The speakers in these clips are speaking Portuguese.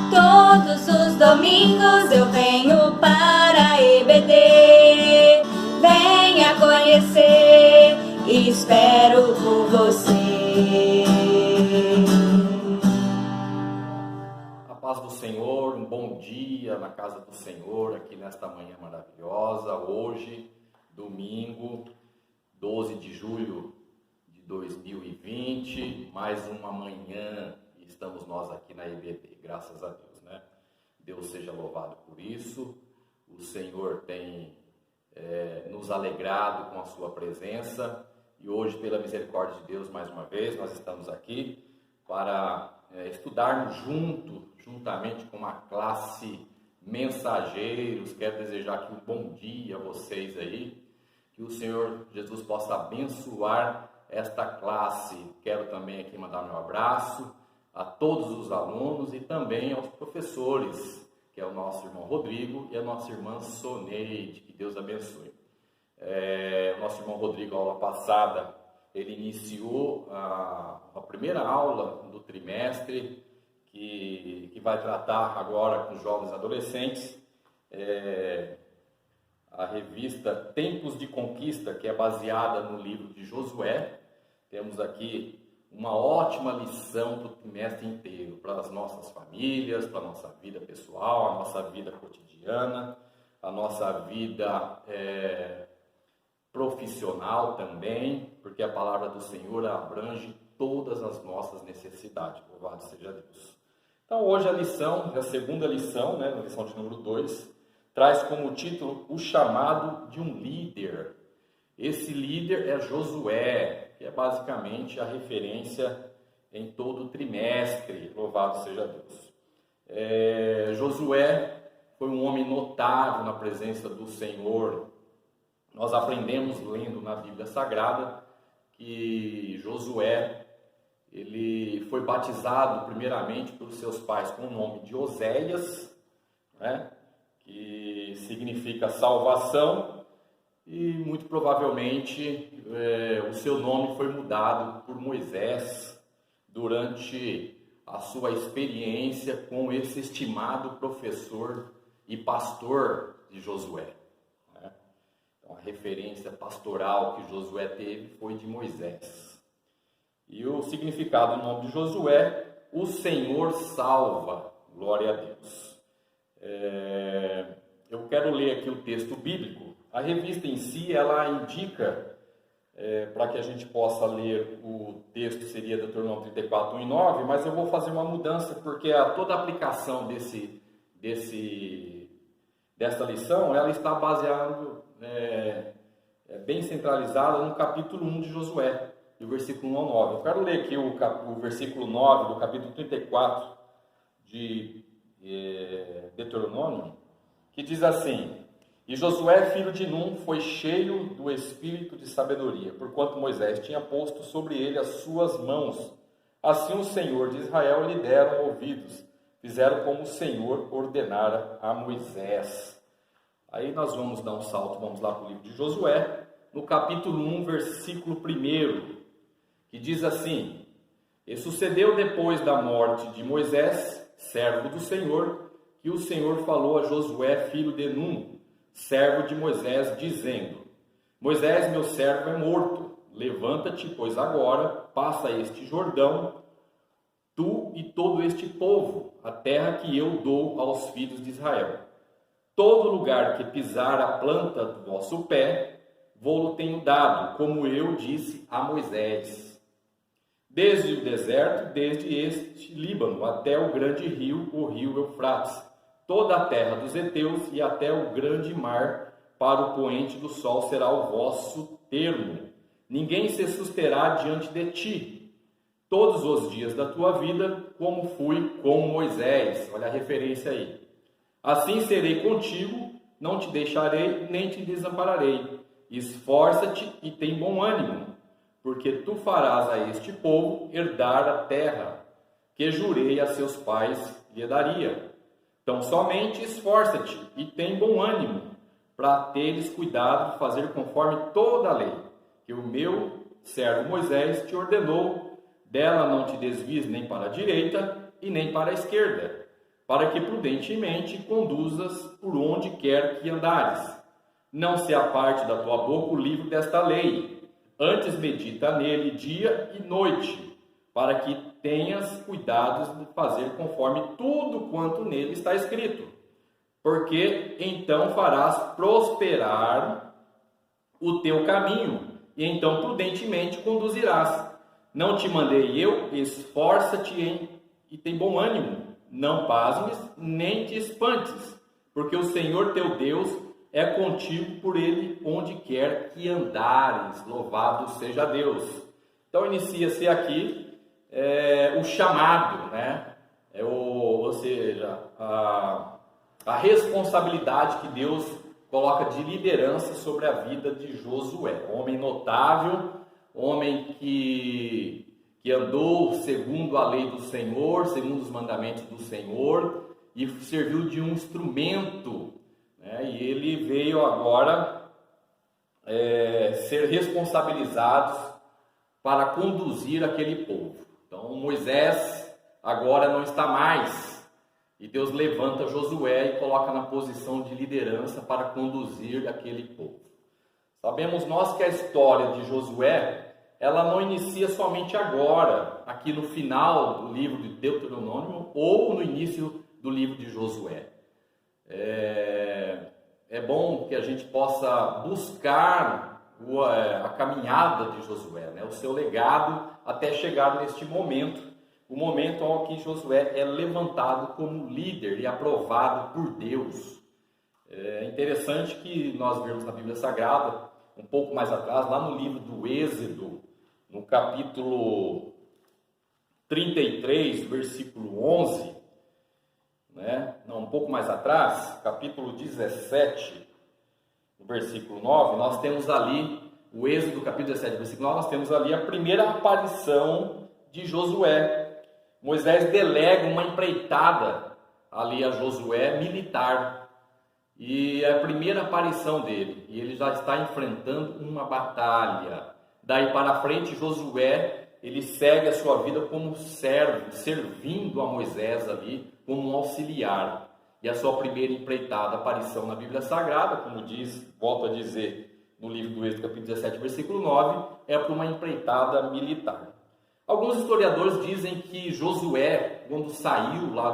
Todos os domingos eu venho para a EBD. Venha conhecer e espero por você. A paz do Senhor, um bom dia na casa do Senhor, aqui nesta manhã maravilhosa. Hoje, domingo, 12 de julho de 2020, mais uma manhã. Estamos nós aqui na EBD, graças a Deus, né? Deus seja louvado por isso. O Senhor tem nos alegrado com a sua presença e hoje, pela misericórdia de Deus, mais uma vez, nós estamos aqui para estudarmos juntamente com uma classe mensageiros. Quero desejar aqui um bom dia a vocês aí, que o Senhor Jesus possa abençoar esta classe. Quero também aqui mandar meu abraço a todos os alunos e também aos professores, que é o nosso irmão Rodrigo e a nossa irmã Soneide, que Deus abençoe. O nosso irmão Rodrigo, a aula passada, ele iniciou a primeira aula do trimestre, que vai tratar agora com jovens adolescentes, a revista Tempos de Conquista, que é baseada no livro de Josué. Temos aqui uma ótima lição para o trimestre inteiro, para as nossas famílias, para a nossa vida pessoal, a nossa vida cotidiana, a nossa vida profissional também, porque a palavra do Senhor abrange todas as nossas necessidades. Louvado seja Deus. Então hoje a lição, a segunda lição, né, a lição de número 2, traz como título o chamado de um líder. Esse líder é Josué, que é basicamente a referência em todo o trimestre. Louvado seja Deus. Josué foi um homem notável na presença do Senhor. Nós aprendemos lendo na Bíblia Sagrada que Josué, ele foi batizado primeiramente pelos seus pais com o nome de Oséias, né, que significa salvação, e muito provavelmente o seu nome foi mudado por Moisés durante a sua experiência com esse estimado professor e pastor de Josué. Então, a referência pastoral que Josué teve foi de Moisés. E o significado do nome de Josué: o Senhor salva. Glória a Deus. Eu quero ler aqui o texto bíblico. A revista em si, ela indica, para que a gente possa ler o texto, seria Deuteronômio 34, 1 e 9, mas eu vou fazer uma mudança, porque toda a aplicação dessa lição, ela está baseada, bem centralizada no capítulo 1 de Josué, do versículo 1 ao 9. Eu quero ler aqui o versículo 9 do capítulo 34 de Deuteronômio, que diz assim: E Josué, filho de Num, foi cheio do espírito de sabedoria, porquanto Moisés tinha posto sobre ele as suas mãos. Assim o Senhor de Israel lhe deram ouvidos, fizeram como o Senhor ordenara a Moisés. Aí nós vamos dar um salto, vamos lá para o livro de Josué, no capítulo 1, versículo 1, que diz assim: E sucedeu depois da morte de Moisés, servo do Senhor, que o Senhor falou a Josué, filho de Num, servo de Moisés, dizendo: Moisés, meu servo, é morto. Levanta-te, pois agora, passa este Jordão, tu e todo este povo, a terra que eu dou aos filhos de Israel. Todo lugar que pisar a planta do vosso pé, vou-lo tenho dado, como eu disse a Moisés. Desde o deserto, desde este Líbano, até o grande rio, o rio Eufrates, toda a terra dos heteus e até o grande mar, para o poente do sol será o vosso termo. Ninguém se susterá diante de ti, todos os dias da tua vida, como fui com Moisés. Olha a referência aí. Assim serei contigo, não te deixarei, nem te desampararei. Esforça-te e tem bom ânimo, porque tu farás a este povo herdar a terra, que jurei a seus pais lhe daria. Então somente esforça-te e tem bom ânimo, para teres cuidado de fazer conforme toda a lei, que o meu servo Moisés te ordenou. Dela não te desvies nem para a direita e nem para a esquerda, para que prudentemente conduzas por onde quer que andares. Não se aparte da tua boca o livro desta lei, antes medita nele dia e noite, para que tenhas cuidado de fazer conforme tudo quanto nele está escrito, porque então farás prosperar o teu caminho, e então prudentemente conduzirás. Não te mandei eu? Esforça-te e tem bom ânimo, não pasmes nem te espantes, porque o Senhor teu Deus é contigo por ele onde quer que andares. Louvado seja Deus. Então inicia-se aqui o chamado, né? Ou seja, a responsabilidade que Deus coloca de liderança sobre a vida de Josué. Homem notável, homem que andou segundo a lei do Senhor, segundo os mandamentos do Senhor, e serviu de um instrumento, né? E ele veio agora ser responsabilizado para conduzir aquele povo. Então Moisés agora não está mais, e Deus levanta Josué e coloca na posição de liderança para conduzir aquele povo. Sabemos nós que a história de Josué, ela não inicia somente agora, aqui no final do livro de Deuteronômio ou no início do livro de Josué. É bom que a gente possa buscar a caminhada de Josué, né? O seu legado até chegar neste momento, o momento em que Josué é levantado como líder e aprovado por Deus. É interessante que nós vemos na Bíblia Sagrada, um pouco mais atrás, lá no livro do Êxodo, no capítulo 33, versículo 11, né? Não, um pouco mais atrás, capítulo 17, no versículo 9, nós temos ali, o Êxodo, capítulo 17, versículo 9, nós temos ali a primeira aparição de Josué. Moisés delega uma empreitada ali a Josué militar, e é a primeira aparição dele, e ele já está enfrentando uma batalha. Daí para frente, Josué, ele segue a sua vida como servo, servindo a Moisés ali como um auxiliar. E a sua primeira empreitada, aparição na Bíblia Sagrada, como diz, volto a dizer, no livro do Êxodo, capítulo 17, versículo 9, é para uma empreitada militar. Alguns historiadores dizem que Josué, quando saiu lá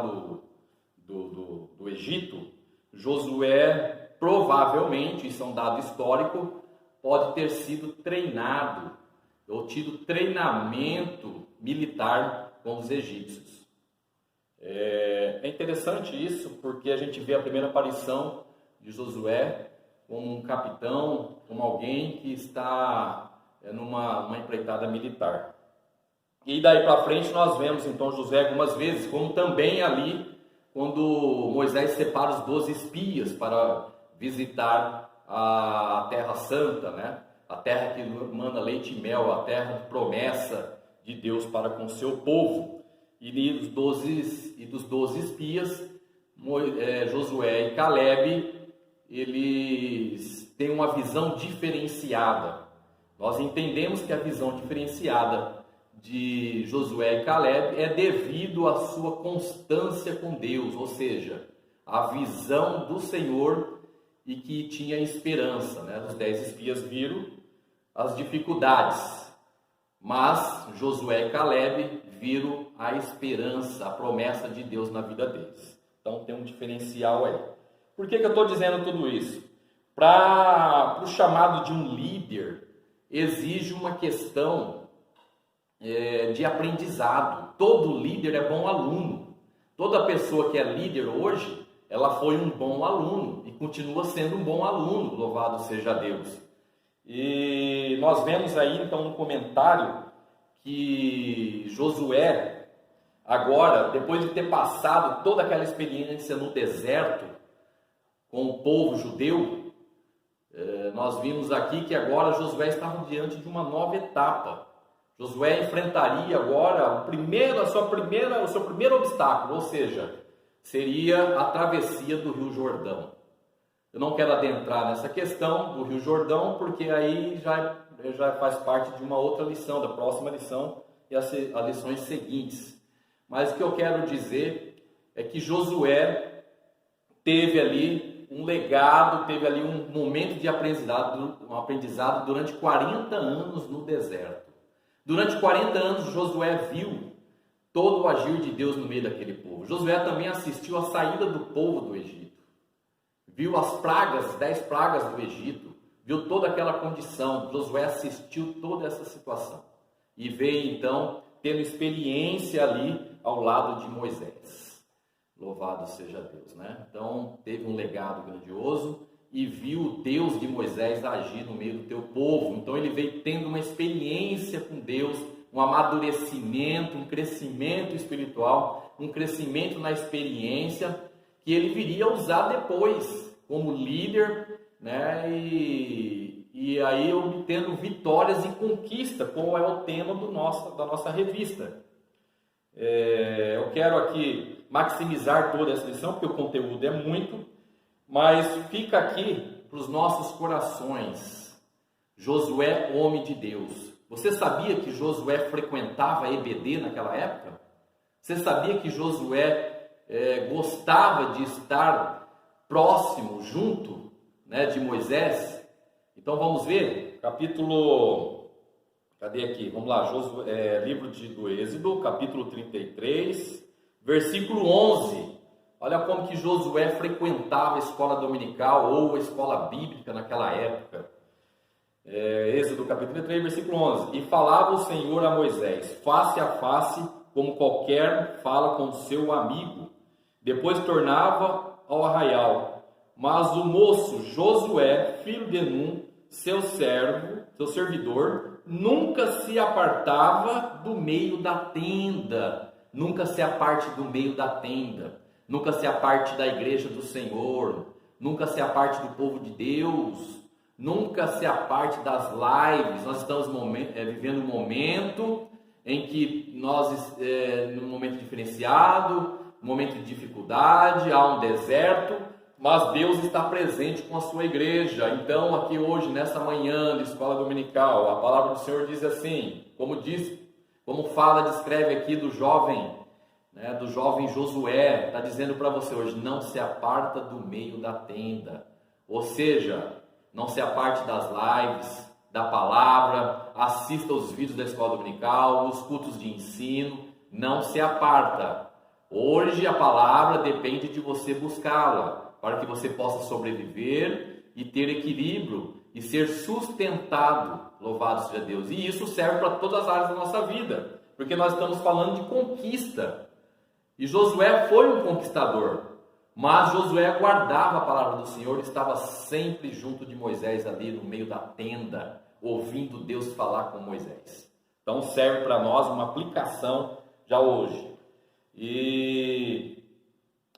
do Egito, Josué provavelmente, isso é um dado histórico, pode ter sido treinado ou tido treinamento militar com os egípcios. É interessante isso, porque a gente vê a primeira aparição de Josué como um capitão, como alguém que está numa empreitada militar. E daí para frente nós vemos então Josué algumas vezes, como também ali, quando Moisés separa os 12 espias para visitar a Terra Santa, né? A terra que mana leite e mel, a terra de promessa de Deus para com o seu povo. E dos 12 espias, Josué e Caleb, eles têm uma visão diferenciada. Nós entendemos que a visão diferenciada de Josué e Caleb é devido à sua constância com Deus, ou seja, a visão do Senhor e que tinha esperança, né? Os 10 espias viram as dificuldades, mas Josué e Caleb viram a esperança, a promessa de Deus na vida deles. Então tem um diferencial aí. Por que eu estou dizendo tudo isso? Para o chamado de um líder, exige uma questão de aprendizado. Todo líder é bom aluno. Toda pessoa que é líder hoje, ela foi um bom aluno e continua sendo um bom aluno, louvado seja Deus. E nós vemos aí então no comentário que Josué, agora, depois de ter passado toda aquela experiência no deserto com o povo judeu, nós vimos aqui que agora Josué estava diante de uma nova etapa. Josué enfrentaria agora o seu primeiro obstáculo, ou seja, seria a travessia do Rio Jordão. Eu não quero adentrar nessa questão do Rio Jordão, porque aí já faz parte de uma outra lição, da próxima lição e as lições seguintes. Mas o que eu quero dizer é que Josué teve ali um legado, teve ali um momento de aprendizado durante 40 anos no deserto. Durante 40 anos, Josué viu todo o agir de Deus no meio daquele povo. Josué também assistiu à saída do povo do Egito. Viu as pragas, 10 pragas do Egito. Viu toda aquela condição. Josué assistiu toda essa situação. E veio então tendo experiência ali ao lado de Moisés. Louvado seja Deus, né? Então teve um legado grandioso e viu o Deus de Moisés agir no meio do teu povo. Então ele veio tendo uma experiência com Deus, um amadurecimento, um crescimento espiritual, um crescimento na experiência que ele viria a usar depois como líder, né? E aí obtendo vitórias e conquista, como é o tema da nossa revista. Eu quero aqui maximizar toda essa lição, porque o conteúdo é muito, mas fica aqui para os nossos corações. Josué, homem de Deus. Você sabia que Josué frequentava a EBD naquela época? Você sabia que Josué gostava de estar próximo, junto, né, de Moisés? Então vamos ver, capítulo, cadê aqui? Vamos lá, livro do Êxodo, capítulo 33, versículo 11. Olha como que Josué frequentava a escola dominical ou a escola bíblica naquela época. Êxodo capítulo 33, versículo 11. E falava o Senhor a Moisés, face a face, como qualquer fala com seu amigo. Depois tornava ao arraial. Mas o moço Josué, filho de Nun, seu servidor, nunca se apartava do meio da tenda. Nunca se aparte do meio da tenda. Nunca se aparte da igreja do Senhor. Nunca se aparte do povo de Deus. Nunca se aparte das lives. Nós estamos vivendo um momento em que nós, num momento diferenciado, um momento de dificuldade, há um deserto, mas Deus está presente com a sua igreja. Então, aqui hoje, nessa manhã de escola dominical, a palavra do Senhor diz assim, descreve aqui do jovem Josué, está dizendo para você hoje, não se aparta do meio da tenda. Ou seja, não se aparte das lives, da palavra, assista os vídeos da escola dominical, os cultos de ensino, não se aparta. Hoje a palavra depende de você buscá-la, para que você possa sobreviver e ter equilíbrio e ser sustentado, louvado seja Deus. E isso serve para todas as áreas da nossa vida, porque nós estamos falando de conquista. E Josué foi um conquistador, mas Josué guardava a palavra do Senhor, estava sempre junto de Moisés ali no meio da tenda, ouvindo Deus falar com Moisés. Então serve para nós uma aplicação já hoje. E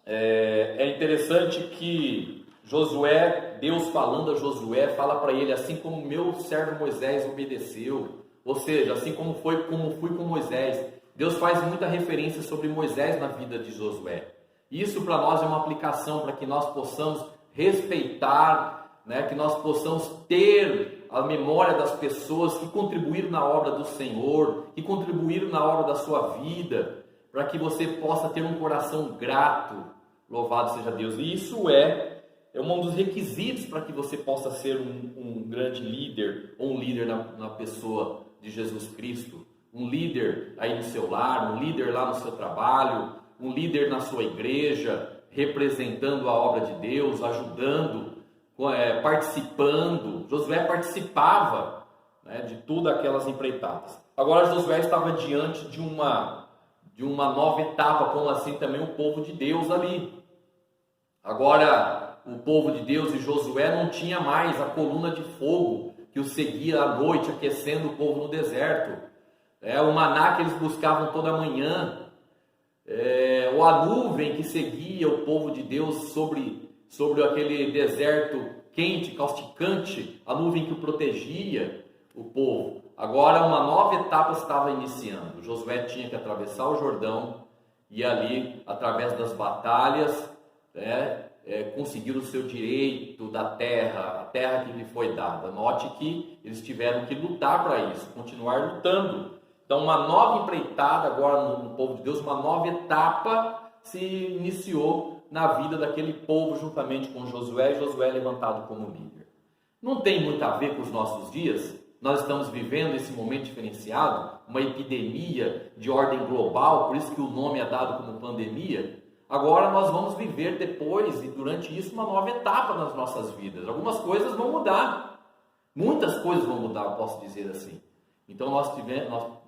é interessante que Josué, Deus falando a Josué, fala para ele, assim como meu servo Moisés obedeceu, ou seja, assim como fui com Moisés. Deus faz muita referência sobre Moisés na vida de Josué. Isso para nós é uma aplicação para que nós possamos respeitar, né, que nós possamos ter a memória das pessoas que contribuíram na obra do Senhor, que contribuíram na obra da sua vida, para que você possa ter um coração grato. Louvado seja Deus. E isso é um dos requisitos para que você possa ser um grande líder, ou um líder na pessoa de Jesus Cristo. Um líder aí no seu lar, um líder lá no seu trabalho, um líder na sua igreja, representando a obra de Deus, ajudando, participando. Josué participava, né, de todas aquelas empreitadas. Agora Josué estava diante de uma nova etapa, como assim também o povo de Deus ali. Agora o povo de Deus e Josué não tinha mais a coluna de fogo que o seguia à noite, aquecendo o povo no deserto. O maná que eles buscavam toda manhã, ou a nuvem que seguia o povo de Deus sobre aquele deserto quente, causticante, a nuvem que o protegia o povo. Agora uma nova etapa estava iniciando. Josué tinha que atravessar o Jordão e ali, através das batalhas, conseguir o seu direito da terra, a terra que lhe foi dada. Note que eles tiveram que lutar para isso, continuar lutando. Então uma nova empreitada agora no povo de Deus, uma nova etapa se iniciou na vida daquele povo juntamente com Josué, e Josué é levantado como líder. Não tem muito a ver com os nossos dias. Nós estamos vivendo esse momento diferenciado, uma epidemia de ordem global, por isso que o nome é dado como pandemia. Agora nós vamos viver depois e durante isso uma nova etapa nas nossas vidas. Algumas coisas vão mudar, muitas coisas vão mudar, eu posso dizer assim. Então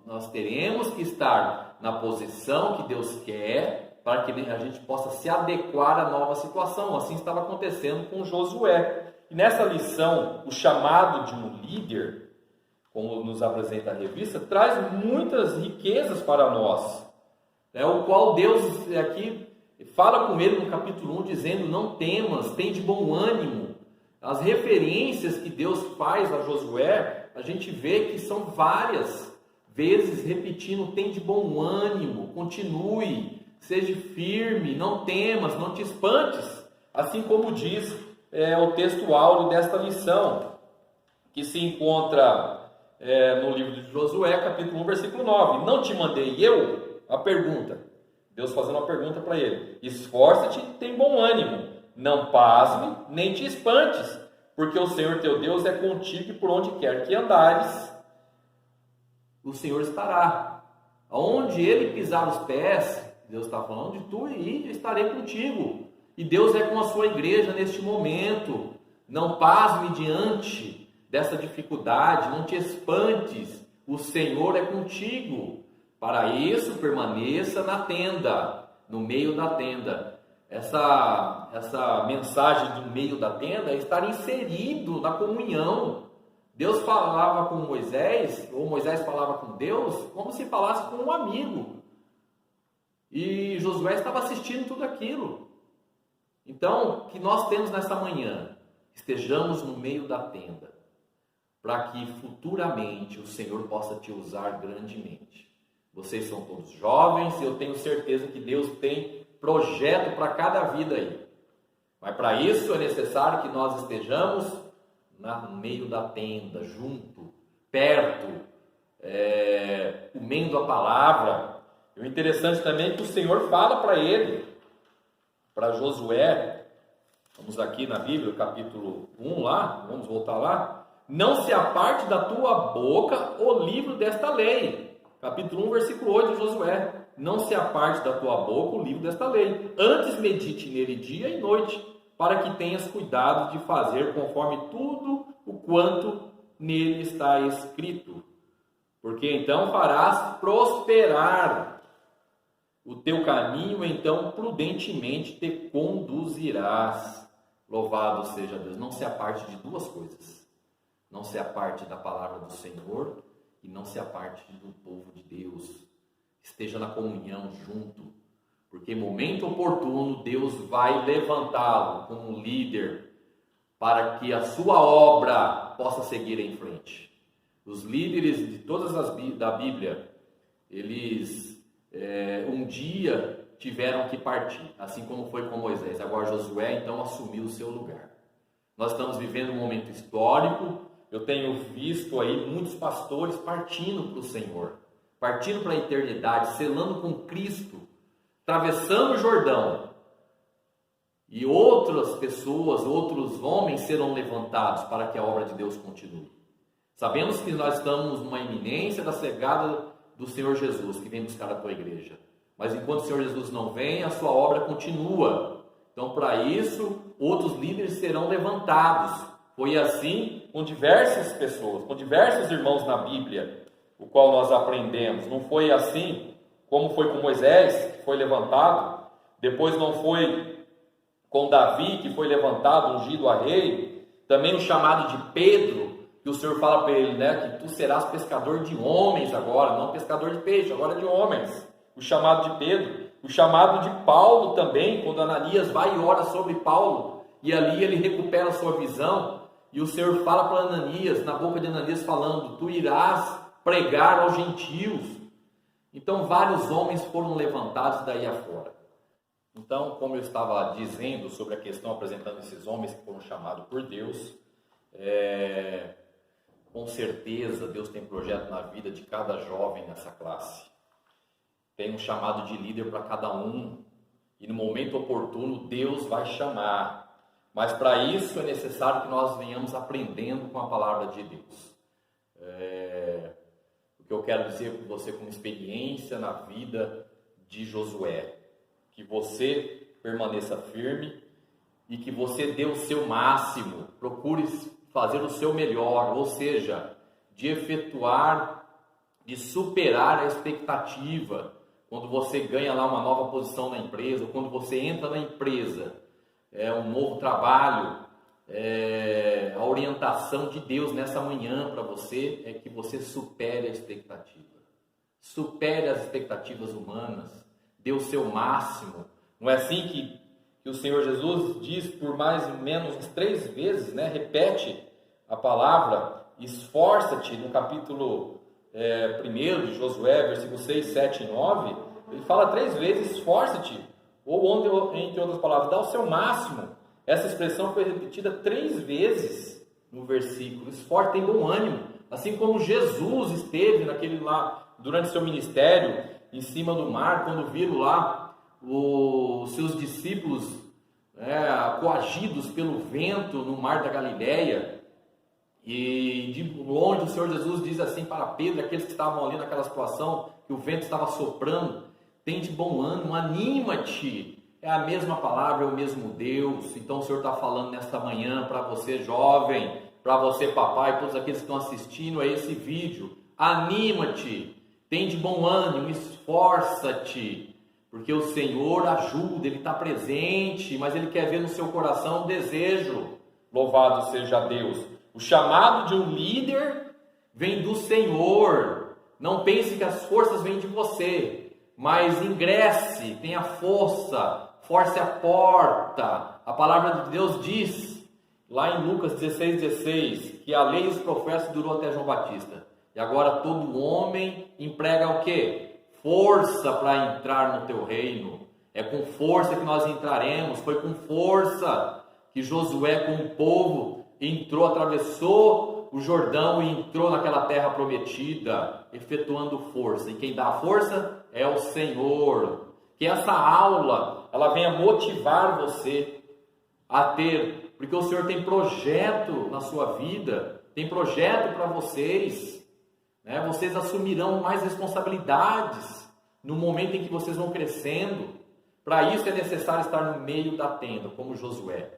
nós teremos que estar na posição que Deus quer para que a gente possa se adequar à nova situação. Assim estava acontecendo com Josué. E nessa lição, o chamado de um líder, como nos apresenta a revista, traz muitas riquezas para nós, o qual Deus aqui fala com ele no capítulo 1, dizendo: não temas, tem de bom ânimo. As referências que Deus faz a Josué, a gente vê que são várias vezes repetindo: tem de bom ânimo, continue, seja firme, não temas, não te espantes. Assim como diz o texto áureo desta lição, que se encontra no livro de Josué, capítulo 1, versículo 9. Não te mandei eu? A pergunta. Deus fazendo uma pergunta para ele. Esforça-te e tem bom ânimo. Não pasme, nem te espantes, porque o Senhor teu Deus é contigo e por onde quer que andares, o Senhor estará. Aonde ele pisar os pés, Deus está falando, de tu ir, eu estarei contigo. E Deus é com a sua igreja neste momento. Não pasme diante dessa dificuldade, não te espantes, o Senhor é contigo. Para isso, permaneça na tenda, no meio da tenda. Essa mensagem do meio da tenda é estar inserido na comunhão. Deus falava com Moisés, ou Moisés falava com Deus, como se falasse com um amigo. E Josué estava assistindo tudo aquilo. Então, o que nós temos nessa manhã? Estejamos no meio da tenda, para que futuramente o Senhor possa te usar grandemente. Vocês são todos jovens e eu tenho certeza que Deus tem projeto para cada vida aí. Mas para isso é necessário que nós estejamos no meio da tenda, junto, perto, comendo a palavra. E o interessante também é que o Senhor fala para ele, para Josué, vamos aqui na Bíblia, capítulo 1 lá, vamos voltar lá. Não se aparte da tua boca o livro desta lei. Capítulo 1, versículo 8 de Josué. Não se aparte da tua boca o livro desta lei. Antes medite nele dia e noite, para que tenhas cuidado de fazer conforme tudo o quanto nele está escrito. Porque então farás prosperar o teu caminho, então prudentemente te conduzirás. Louvado seja Deus. Não se aparte de duas coisas. Não se aparte da palavra do Senhor e não se aparte do povo de Deus. Esteja na comunhão junto, porque em momento oportuno Deus vai levantá-lo como líder para que a sua obra possa seguir em frente. Os líderes de todas da Bíblia, eles um dia tiveram que partir, assim como foi com Moisés. Agora Josué então assumiu o seu lugar. Nós estamos vivendo um momento histórico. Eu tenho visto aí muitos pastores partindo para o Senhor, partindo para a eternidade, selando com Cristo, atravessando o Jordão. E outras pessoas, outros homens serão levantados para que a obra de Deus continue. Sabemos que nós estamos numa iminência da chegada do Senhor Jesus, que vem buscar a tua igreja. Mas enquanto o Senhor Jesus não vem, a sua obra continua. Então, para isso, outros líderes serão levantados. Foi assim com diversas pessoas, com diversos irmãos na Bíblia, o qual nós aprendemos. Não foi assim como foi com Moisés, que foi levantado. Depois não foi com Davi, que foi levantado, ungido a rei. Também o chamado de Pedro, que o Senhor fala para ele, que tu serás pescador de homens agora, não pescador de peixe, agora de homens. O chamado de Pedro. O chamado de Paulo também, quando Ananias vai e ora sobre Paulo, e ali ele recupera a sua visão. E o Senhor fala para Ananias, na boca de Ananias, falando: tu irás pregar aos gentios. Então vários homens foram levantados daí afora. Então, como eu estava dizendo sobre a questão, apresentando esses homens que foram chamados por Deus, com certeza Deus tem projeto na vida de cada jovem nessa classe. Tem um chamado de líder para cada um. e no momento oportuno Deus vai chamar. Mas para isso é necessário que nós venhamos aprendendo com a palavra de Deus. O que eu quero dizer para você como experiência na vida de Josué, que você permaneça firme e que você dê o seu máximo, procure fazer o seu melhor, ou seja, de efetuar, de superar a expectativa. Quando você ganha lá uma nova posição na empresa, ou quando você entra na empresa, um novo trabalho, a orientação de Deus nessa manhã para você é que você supere a expectativa. Supere as expectativas humanas, dê o seu máximo. Não é assim que o Senhor Jesus diz por mais ou menos uns 3 vezes, né? Repete a palavra, esforça-te, no capítulo 1 de Josué, versículos 6, 7 e 9, ele fala 3 vezes, esforça-te, ou entre outras palavras, dá o seu máximo. Essa expressão foi repetida 3 vezes no versículo. Esforça, tem bom ânimo, assim como Jesus esteve durante seu ministério, em cima do mar, quando viram lá os seus discípulos coagidos pelo vento no mar da Galileia, e de longe o Senhor Jesus diz assim para Pedro, aqueles que estavam ali naquela situação, que o vento estava soprando: tem de bom ânimo, anima-te. É a mesma palavra, é o mesmo Deus. Então o Senhor está falando nesta manhã para você jovem, para você papai, todos aqueles que estão assistindo a esse vídeo: anima-te, tem de bom ânimo, esforça-te, porque o Senhor ajuda, Ele está presente, mas Ele quer ver no seu coração um desejo. Louvado seja Deus. O chamado de um líder vem do Senhor. Não pense que as forças vêm de você, mas ingresse, tenha força, force a porta. A palavra de Deus diz, lá em Lucas 16, que a lei e os profetas durou até João Batista. E agora todo homem emprega o quê? Força para entrar no teu reino. É com força que nós entraremos. Foi com força que Josué, com o povo, entrou, atravessou o Jordão e entrou naquela terra prometida, efetuando força. E quem dá a força é o Senhor. Que essa aula ela venha motivar você a ter, porque o Senhor tem projeto na sua vida, tem projeto para vocês. Vocês assumirão mais responsabilidades no momento em que vocês vão crescendo. Para isso é necessário estar no meio da tenda, como Josué.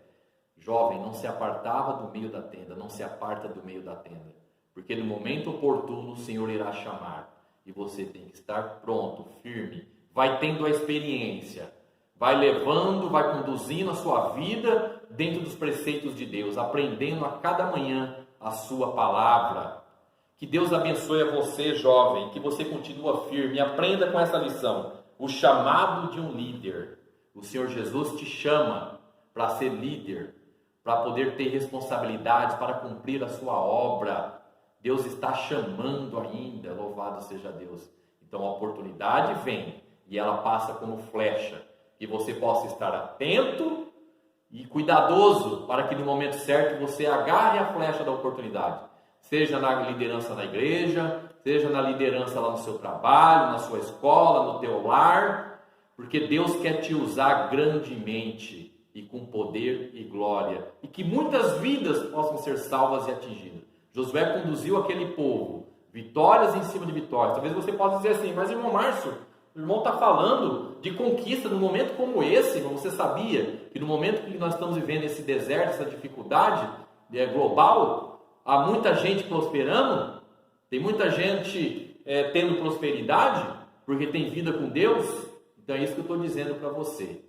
Jovem, não se apartava do meio da tenda, não se aparta do meio da tenda, porque no momento oportuno o Senhor irá chamar, e você tem que estar pronto, firme. Vai tendo a experiência, vai levando, vai conduzindo a sua vida dentro dos preceitos de Deus, aprendendo a cada manhã a sua palavra. Que Deus abençoe a você, jovem, que você continue firme, aprenda com essa lição, o chamado de um líder. O Senhor Jesus te chama para ser líder, para poder ter responsabilidades, para cumprir a sua obra. Deus está chamando ainda, louvado seja Deus. Então a oportunidade vem e ela passa como flecha, que você possa estar atento e cuidadoso para que no momento certo você agarre a flecha da oportunidade. Seja na liderança na igreja, seja na liderança lá no seu trabalho, na sua escola, no teu lar, porque Deus quer te usar grandemente e com poder e glória, e que muitas vidas possam ser salvas e atingidas. Josué conduziu aquele povo, vitórias em cima de vitórias. Talvez você possa dizer assim: mas irmão Márcio, o irmão está falando de conquista num momento como esse. Você sabia que no momento que nós estamos vivendo esse deserto, essa dificuldade global, há muita gente prosperando? Tem muita gente tendo prosperidade, porque tem vida com Deus? Então é isso que eu estou dizendo para você.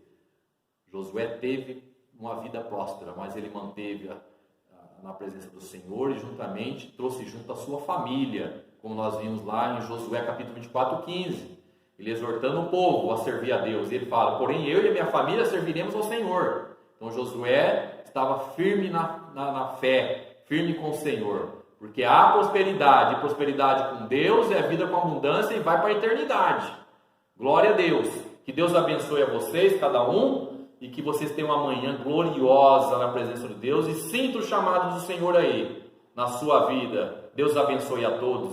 Josué teve uma vida próspera, mas ele manteve na presença do Senhor e juntamente trouxe junto a sua família, como nós vimos lá em Josué capítulo 24, 15, ele exortando o povo a servir a Deus. E ele fala: porém eu e a minha família serviremos ao Senhor. Então Josué estava firme na fé, firme com o Senhor, porque há prosperidade, e prosperidade com Deus é vida com abundância e vai para a eternidade. Glória a Deus. Que Deus abençoe a vocês, cada um, e que vocês tenham uma manhã gloriosa na presença de Deus e sinta o chamado do Senhor aí na sua vida. Deus abençoe a todos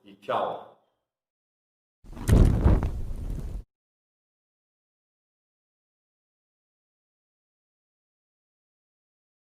e tchau.